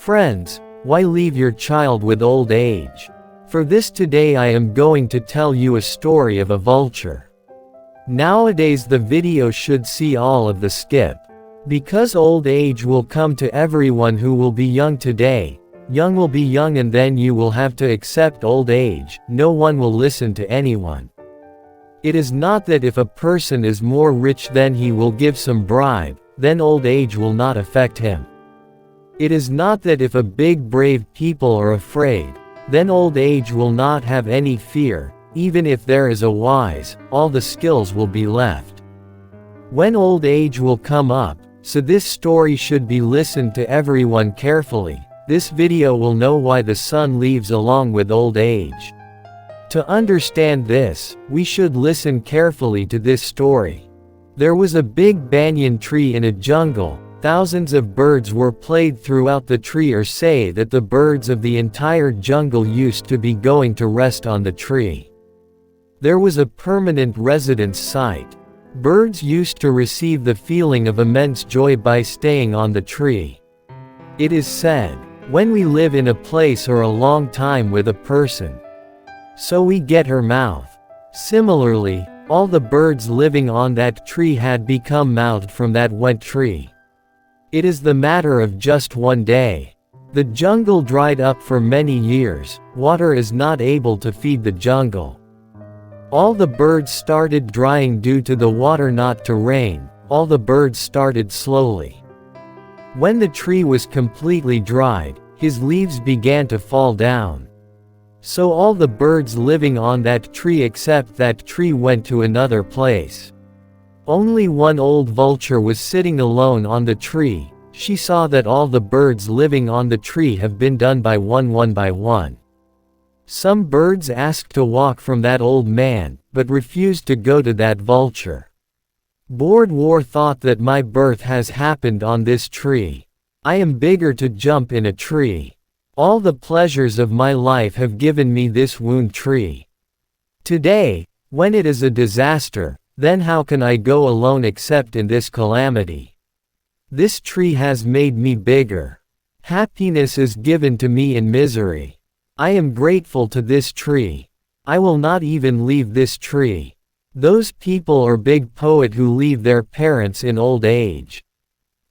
Friends, why leave your child with old age? For this today I am going to tell you a story of a vulture. Nowadays the video should see all of the skip. Because old age will come to everyone who will be young today. Young will be young and then you will have to accept old age. No one will listen to anyone. It is not that if a person is more rich then he will give some bribe, then old age will not affect him. It is not that if a big brave people are afraid, then old age will not have any fear. Even if there is a wise, all the skills will be left. When old age will come up, so this story should be listened to everyone carefully. This video will know why the son leaves along with old age. To understand this, we should listen carefully to this story. There was a big banyan tree in a jungle. Thousands of birds were played throughout the tree, or say that the birds of the entire jungle used to be going to rest on the tree. There was a permanent residence site. Birds used to receive the feeling of immense joy by staying on the tree. It is said, when we live in a place or a long time with a person, so we get her mouth. Similarly, all the birds living on that tree had become mouthed from that wet tree. It is the matter of just one day. The jungle dried up for many years. Water is not able to feed the jungle. All the birds started drying due to the water not to rain. All the birds started slowly. When the tree was completely dried, his leaves began to fall down. So all the birds living on that tree except that tree went to another place. Only one old vulture was sitting alone on the tree. She saw that all the birds living on the tree have been done by one by one. Some birds asked to walk from that old man, but refused to go to that vulture. Bored war thought that my birth has happened on this tree. I am bigger to jump in a tree. All the pleasures of my life have given me this wound tree. Today, when it is a disaster, then how can I go alone except in this calamity? This tree has made me bigger. Happiness is given to me in misery. I am grateful to this tree. I will not even leave this tree. Those people or big poet who leave their parents in old age,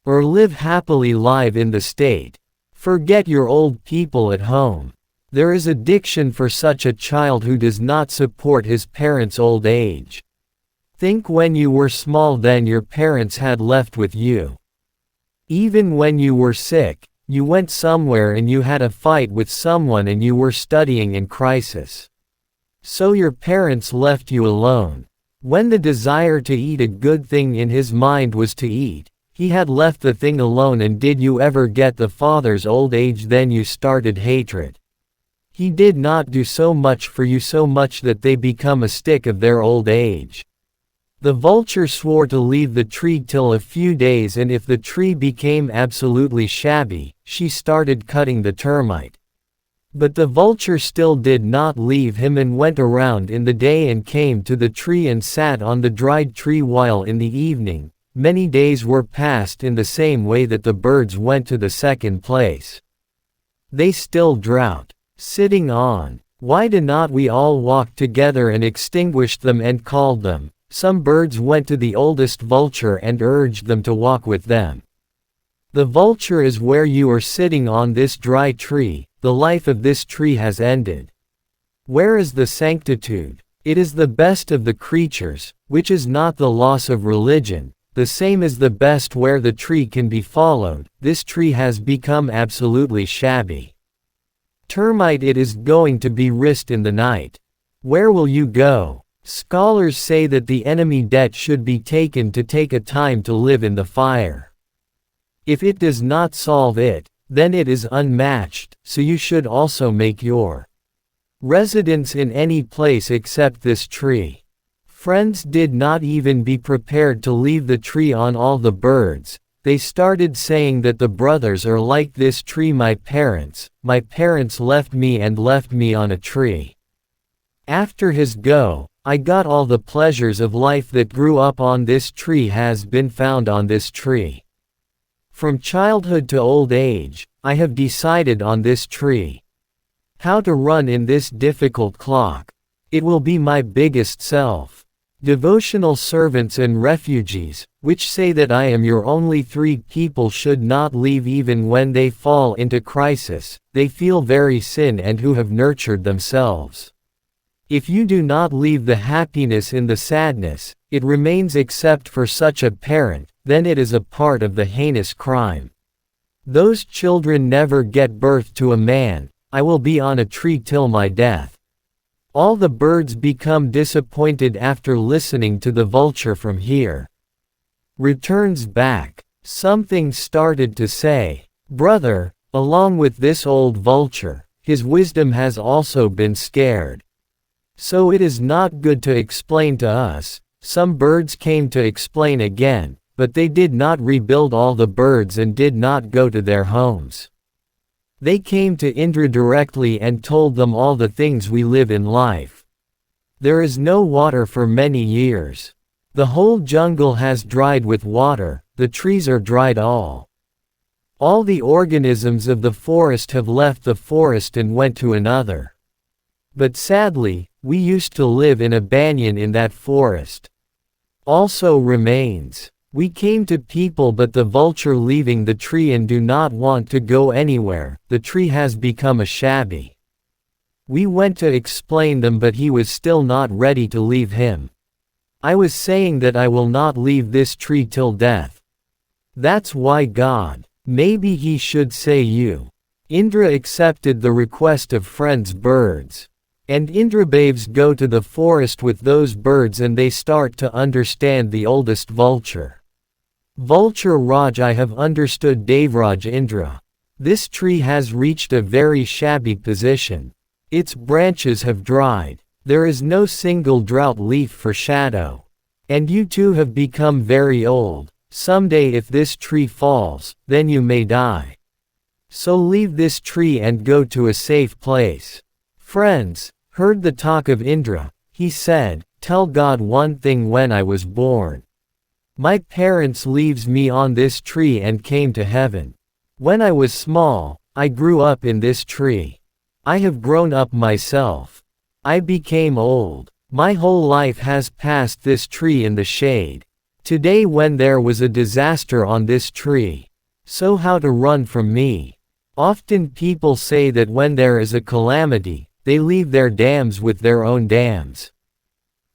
or live happily live in the state. Forget your old people at home. There is a diction for such a child who does not support his parents' old age. Think when you were small then your parents had left with you. Even when you were sick, you went somewhere and you had a fight with someone and you were studying in crisis. So your parents left you alone. When the desire to eat a good thing in his mind was to eat, he had left the thing alone. And did you ever get the father's old age? Then you started hatred. He did not do so much for you, so much that they become a stick of their old age. The vulture swore to leave the tree till a few days, and if the tree became absolutely shabby, she started cutting the termite. But the vulture still did not leave him and went around in the day and came to the tree and sat on the dried tree, while in the evening, many days were passed in the same way that the birds went to the second place. They still drought, sitting on. Why do not we all walk together and extinguish them and called them? Some birds went to the oldest vulture and urged them to walk with them. The vulture is where you are sitting on this dry tree. The life of this tree has ended. Where is the sanctitude? It is the best of the creatures, which is not the loss of religion. The same is the best where the tree can be followed. This tree has become absolutely shabby. Termite, it is going to be risked in the night. Where will you go? Scholars say that the enemy debt should be taken to take a time to live in the fire. If it does not solve it, then it is unmatched, so you should also make your residence in any place except this tree. Friends did not even be prepared to leave the tree on all the birds. They started saying that the brothers are like this tree. My parents left me and left me on a tree. After his go, I got all the pleasures of life that grew up on this tree has been found on this tree. From childhood to old age, I have decided on this tree. How to run in this difficult clock. It will be my biggest self. Devotional servants and refugees, which say that I am your only three people should not leave even when they fall into crisis, they feel very sin and who have nurtured themselves. If you do not leave the happiness in the sadness, it remains except for such a parent, then it is a part of the heinous crime. Those children never get birth to a man, I will be on a tree till my death. All the birds become disappointed after listening to the vulture from here. Returns back. Something started to say, brother, along with this old vulture, his wisdom has also been scared. So it is not good to explain to us. Some birds came to explain again, but they did not rebuild all the birds and did not go to their homes. They came to Indra directly and told them all the things we live in life. There is no water for many years. The whole jungle has dried with water, the trees are dried all. All the organisms of the forest have left the forest and went to another. But sadly, we used to live in a banyan in that forest. Also remains. We came to people but the vulture leaving the tree and do not want to go anywhere, the tree has become a shabby. We went to explain them but he was still not ready to leave him. I was saying that I will not leave this tree till death. That's why God, maybe he should say you. Indra accepted the request of friends birds. And Indrabhaves go to the forest with those birds and they start to understand the oldest vulture. Vulture Raj, I have understood Devraj Indra. This tree has reached a very shabby position. Its branches have dried. There is no single drought leaf for shadow. And you too have become very old. Someday if this tree falls, then you may die. So leave this tree and go to a safe place. Friends, heard the talk of Indra. He said, tell God one thing when I was born. My parents leaves me on this tree and came to heaven. When I was small, I grew up in this tree. I have grown up myself. I became old. My whole life has passed this tree in the shade. Today when there was a disaster on this tree. So how to run from me? Often people say that when there is a calamity, they leave their dams with their own dams.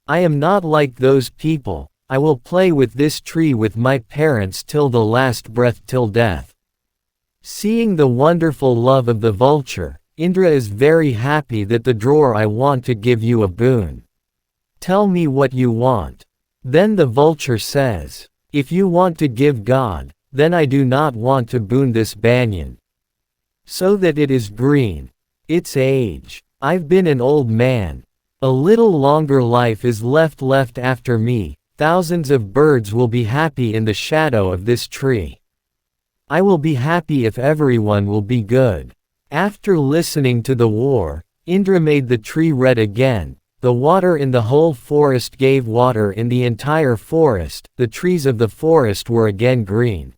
I am not like those people. I will play with this tree with my parents till the last breath till death. Seeing the wonderful love of the vulture, Indra is very happy that the drawer I want to give you a boon. Tell me what you want. Then the vulture says, if you want to give God, then I do not want to boon this banyan. So that it is green. Its age. I've been an old man. A little longer life is left after me. Thousands of birds will be happy in the shadow of this tree. I will be happy if everyone will be good. After listening to the war, Indra made the tree red again. The water in the whole forest gave water in the entire forest. The trees of the forest were again green.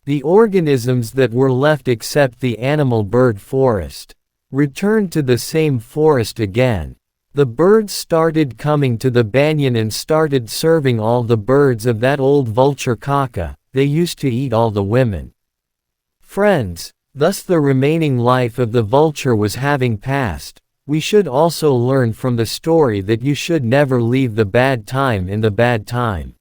The organisms that were left except the animal bird forest returned to the same forest again. The birds started coming to the banyan and started serving all the birds of that old vulture kaka. They used to eat all the women. Friends, thus the remaining life of the vulture was having passed. We should also learn from the story that you should never leave the bad time in the bad time.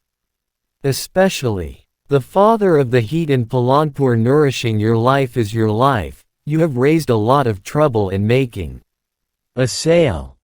Especially, the father of the heat in Palanpur nourishing your life is your life. You have raised a lot of trouble in making a sale.